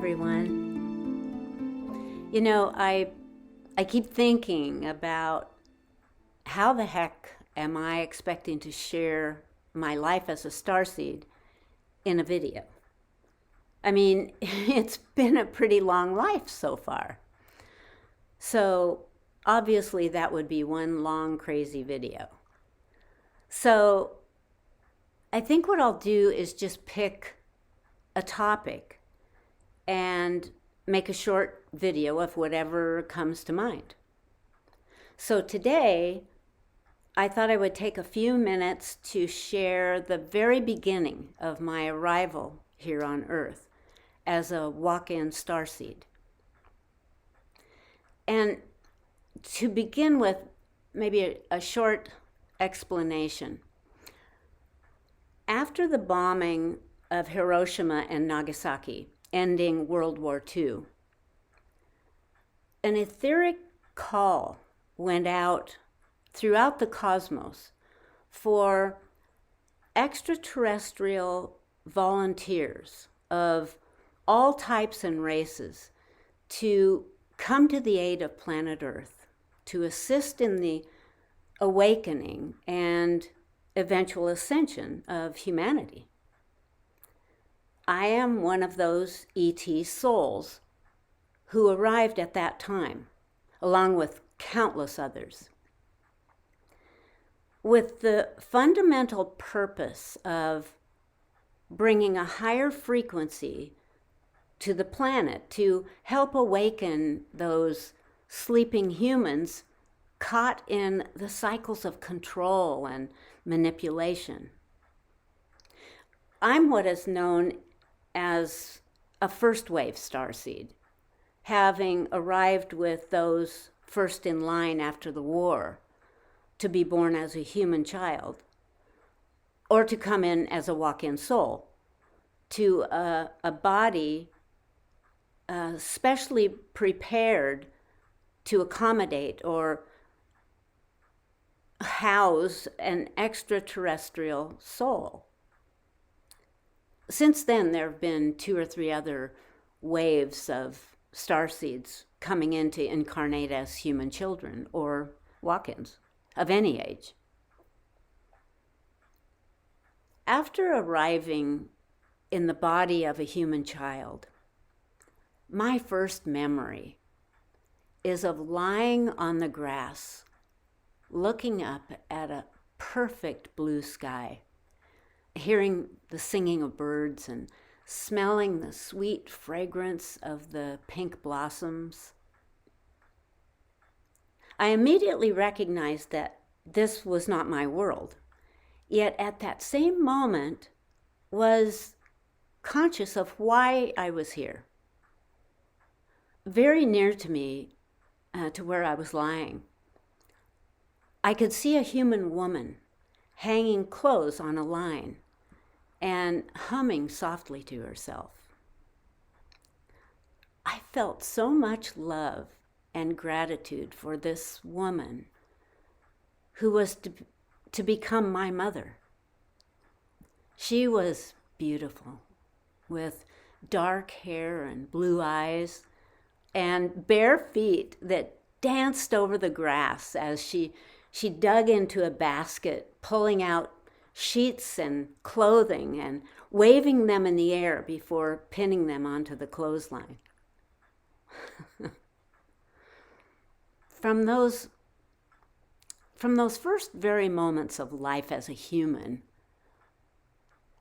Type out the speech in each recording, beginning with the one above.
everyone. I keep thinking about how the heck am I expecting to share my life as a starseed in a video? I mean, it's been a pretty long life so far. So obviously that would be one long, crazy video. So I think what I'll do is just pick a topic and make a short video of whatever comes to mind. So today, I thought I would take a few minutes to share the very beginning of my arrival here on Earth as a walk-in starseed. And to begin with, maybe a short explanation. After the bombing of Hiroshima and Nagasaki, ending World War II, an etheric call went out throughout the cosmos for extraterrestrial volunteers of all types and races to come to the aid of planet Earth, to assist in the awakening and eventual ascension of humanity. I am one of those ET souls who arrived at that time, along with countless others, with the fundamental purpose of bringing a higher frequency to the planet to help awaken those sleeping humans caught in the cycles of control and manipulation. I'm what is known as a first wave starseed, having arrived with those first in line after the war to be born as a human child, or to come in as a walk-in soul to a body specially prepared to accommodate or house an extraterrestrial soul. Since then, there have been 2 or 3 other waves of starseeds coming in to incarnate as human children or walk-ins of any age. After arriving in the body of a human child, my first memory is of lying on the grass, looking up at a perfect blue sky, hearing the singing of birds and smelling the sweet fragrance of the pink blossoms. I immediately recognized that this was not my world, yet at that same moment was conscious of why I was here. Very near to me, to where I was lying, I could see a human woman hanging clothes on a line and humming softly to herself. I felt so much love and gratitude for this woman who was to become my mother. She was beautiful, with dark hair and blue eyes and bare feet that danced over the grass as she dug into a basket, pulling out sheets and clothing and waving them in the air before pinning them onto the clothesline. From those first very moments of life as a human,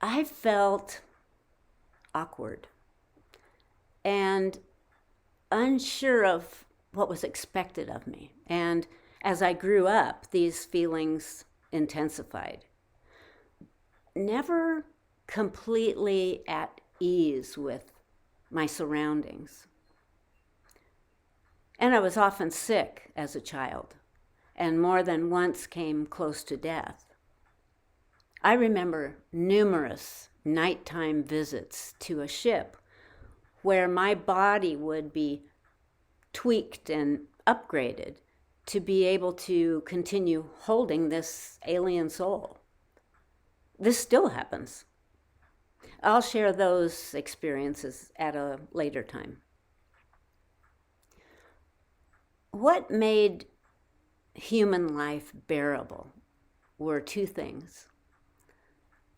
I felt awkward and unsure of what was expected of me. And as I grew up, these feelings intensified. Never completely at ease with my surroundings. And I was often sick as a child, and more than once came close to death. I remember numerous nighttime visits to a ship where my body would be tweaked and upgraded to be able to continue holding this alien soul. This still happens. I'll share those experiences at a later time. What made human life bearable were two things.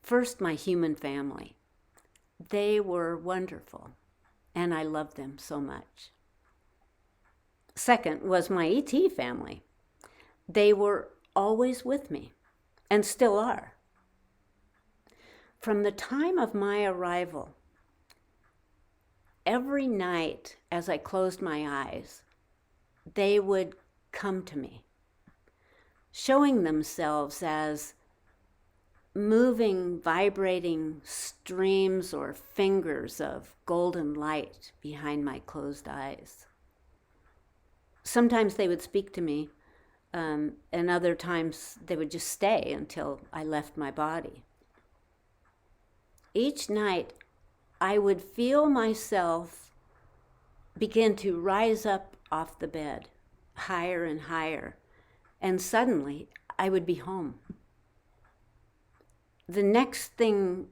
First, my human family. They were wonderful, and I loved them so much. Second was my ET family. They were always with me, and still are. From the time of my arrival, every night as I closed my eyes, they would come to me, showing themselves as moving, vibrating streams or fingers of golden light behind my closed eyes. Sometimes they would speak to me, and other times they would just stay until I left my body. Each night, I would feel myself begin to rise up off the bed, higher and higher, and suddenly I would be home. The next thing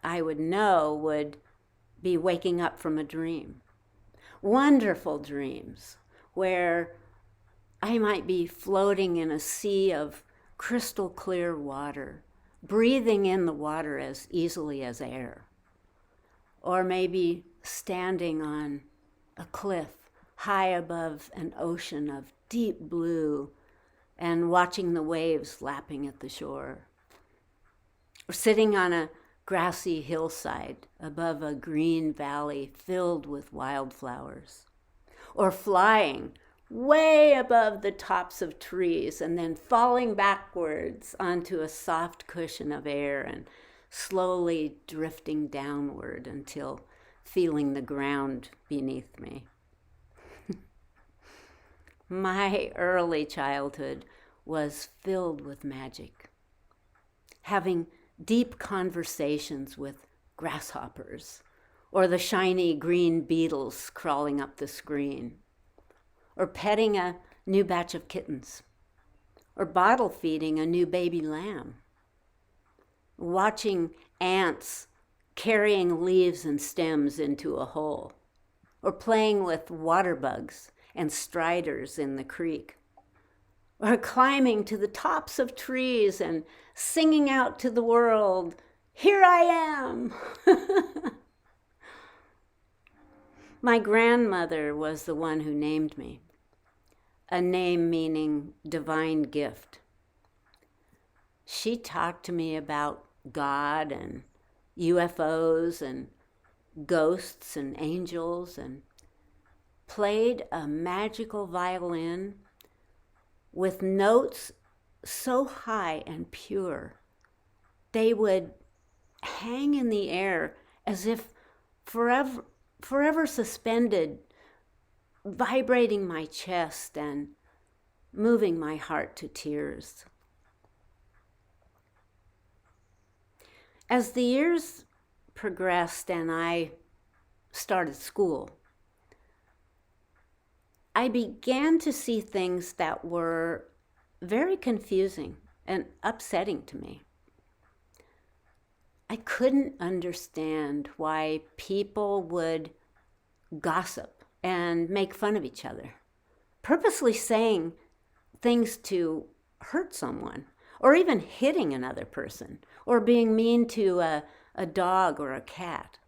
I would know would be waking up from a dream. Wonderful dreams where I might be floating in a sea of crystal clear water, breathing in the water as easily as air. Or maybe standing on a cliff high above an ocean of deep blue and watching the waves lapping at the shore. Or sitting on a grassy hillside above a green valley filled with wildflowers. Or flying way above the tops of trees and then falling backwards onto a soft cushion of air and slowly drifting downward until feeling the ground beneath me. My early childhood was filled with magic. Having deep conversations with grasshoppers, or the shiny green beetles crawling up the screen, or petting a new batch of kittens, or bottle feeding a new baby lamb, watching ants carrying leaves and stems into a hole, or playing with water bugs and striders in the creek, or climbing to the tops of trees and singing out to the world, "Here I am!" My grandmother was the one who named me, a name meaning divine gift. She talked to me about God and UFOs and ghosts and angels and played a magical violin with notes so high and pure, they would hang in the air as if forever suspended, vibrating my chest and moving my heart to tears. As the years progressed and I started school, I began to see things that were very confusing and upsetting to me. I couldn't understand why people would gossip and make fun of each other, purposely saying things to hurt someone, or even hitting another person, or being mean to a dog or a cat.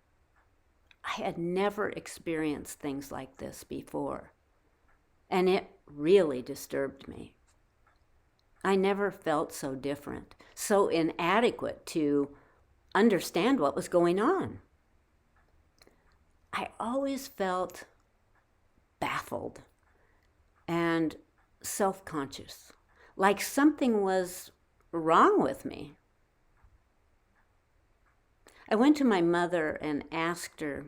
I had never experienced things like this before, and it really disturbed me. I never felt so different, so inadequate to understand what was going on. I always felt baffled and self-conscious, like something was wrong with me. I went to my mother and asked her,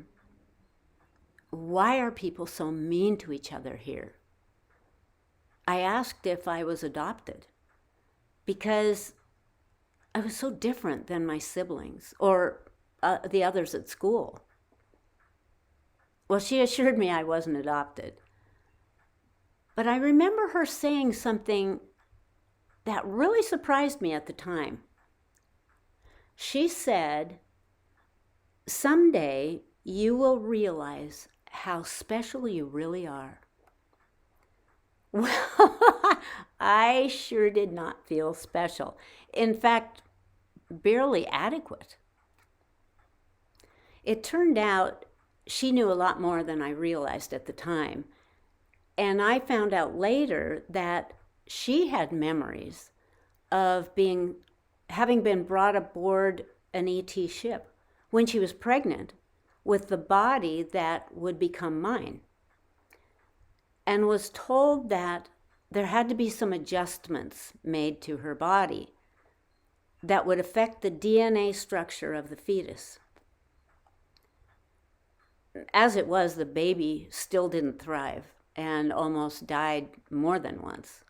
"Why are people so mean to each other here?" I asked if I was adopted because I was so different than my siblings or the others at school. Well, she assured me I wasn't adopted. But I remember her saying something that really surprised me at the time. She said, Someday you will realize how special you really are. Well, I sure did not feel special. In fact, barely adequate. It turned out she knew a lot more than I realized at the time. And I found out later that she had memories of having been brought aboard an ET ship when she was pregnant with the body that would become mine, and was told that there had to be some adjustments made to her body that would affect the DNA structure of the fetus. As it was, the baby still didn't thrive and almost died more than once.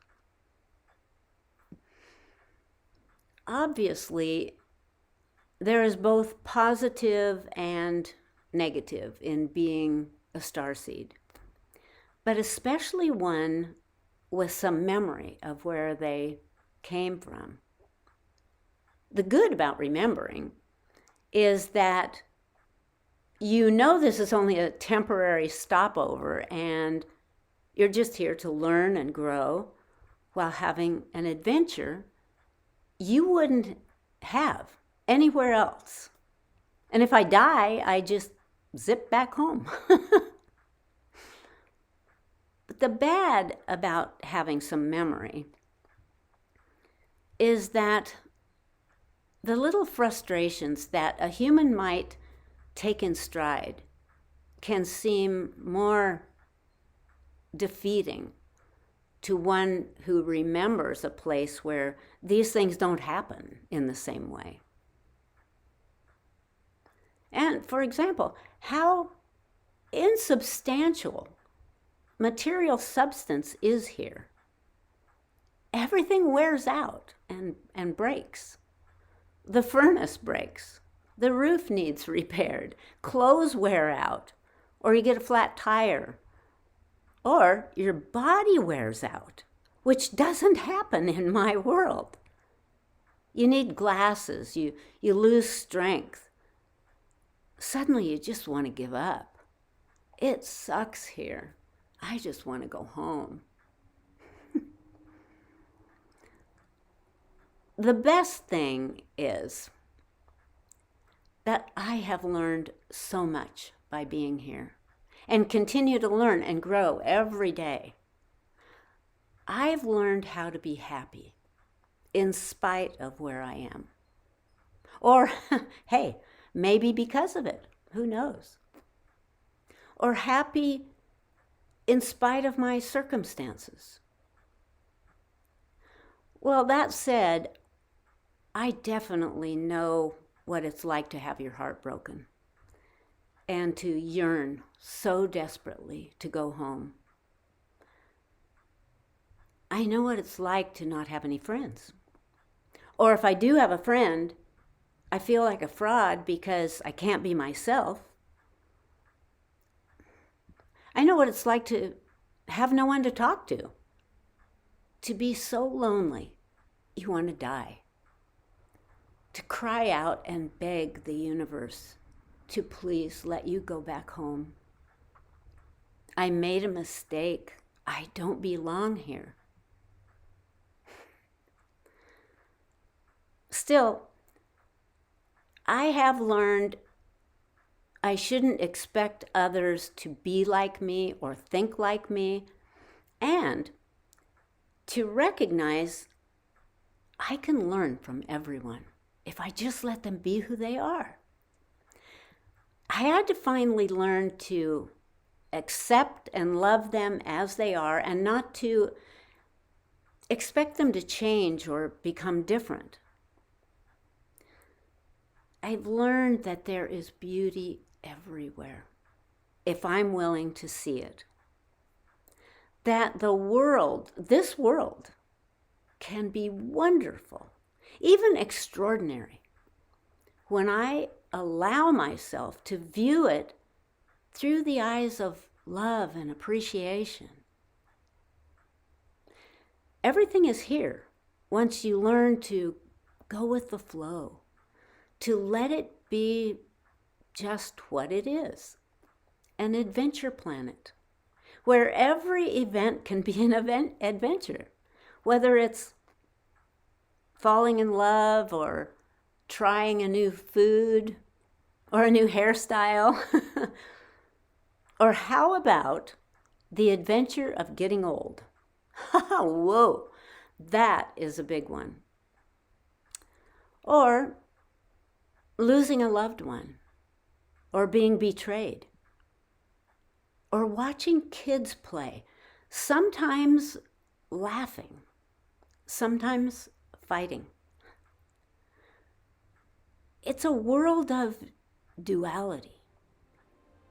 Obviously, there is both positive and negative in being a starseed, but especially one with some memory of where they came from. The good about remembering is that you know this is only a temporary stopover and you're just here to learn and grow while having an adventure you wouldn't have anywhere else. And if I die, I just zip back home. But the bad about having some memory is that the little frustrations that a human might take in stride can seem more defeating to one who remembers a place where these things don't happen in the same way. And for example, how insubstantial material substance is here. Everything wears out and breaks. The furnace breaks. The roof needs repaired. Clothes wear out. Or you get a flat tire. Or your body wears out, which doesn't happen in my world. You need glasses. You lose strength. Suddenly you just want to give up. It sucks here. I just want to go home. The best thing is that I have learned so much by being here and continue to learn and grow every day. I've learned how to be happy in spite of where I am. Or, hey, maybe because of it, who knows? Or happy in spite of my circumstances. Well, that said, I definitely know what it's like to have your heart broken and to yearn so desperately to go home. I know what it's like to not have any friends. Or if I do have a friend, I feel like a fraud because I can't be myself. I know what it's like to have no one to talk to be so lonely you want to die, to cry out and beg the universe to please let you go back home. I made a mistake. I don't belong here. Still, I have learned I shouldn't expect others to be like me or think like me, and to recognize I can learn from everyone if I just let them be who they are. I had to finally learn to accept and love them as they are and not to expect them to change or become different. I've learned that there is beauty everywhere if I'm willing to see it. That the world, this world, can be wonderful, even extraordinary, when I allow myself to view it through the eyes of love and appreciation. Everything is here once you learn to go with the flow, to let it be just what it is, an adventure planet, where every event can be an adventure, whether it's falling in love or trying a new food or a new hairstyle. Or how about the adventure of getting old? Whoa, that is a big one. Or losing a loved one, or being betrayed, or watching kids play, sometimes laughing, sometimes fighting. It's a world of duality,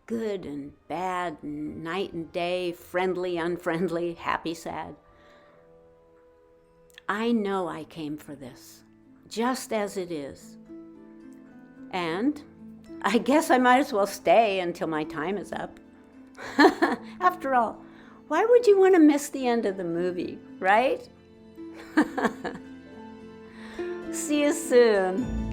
good and bad, night and day, friendly, unfriendly, happy, sad. I know I came for this, just as it is. And I guess I might as well stay until my time is up. After all, why would you want to miss the end of the movie, right? See you soon.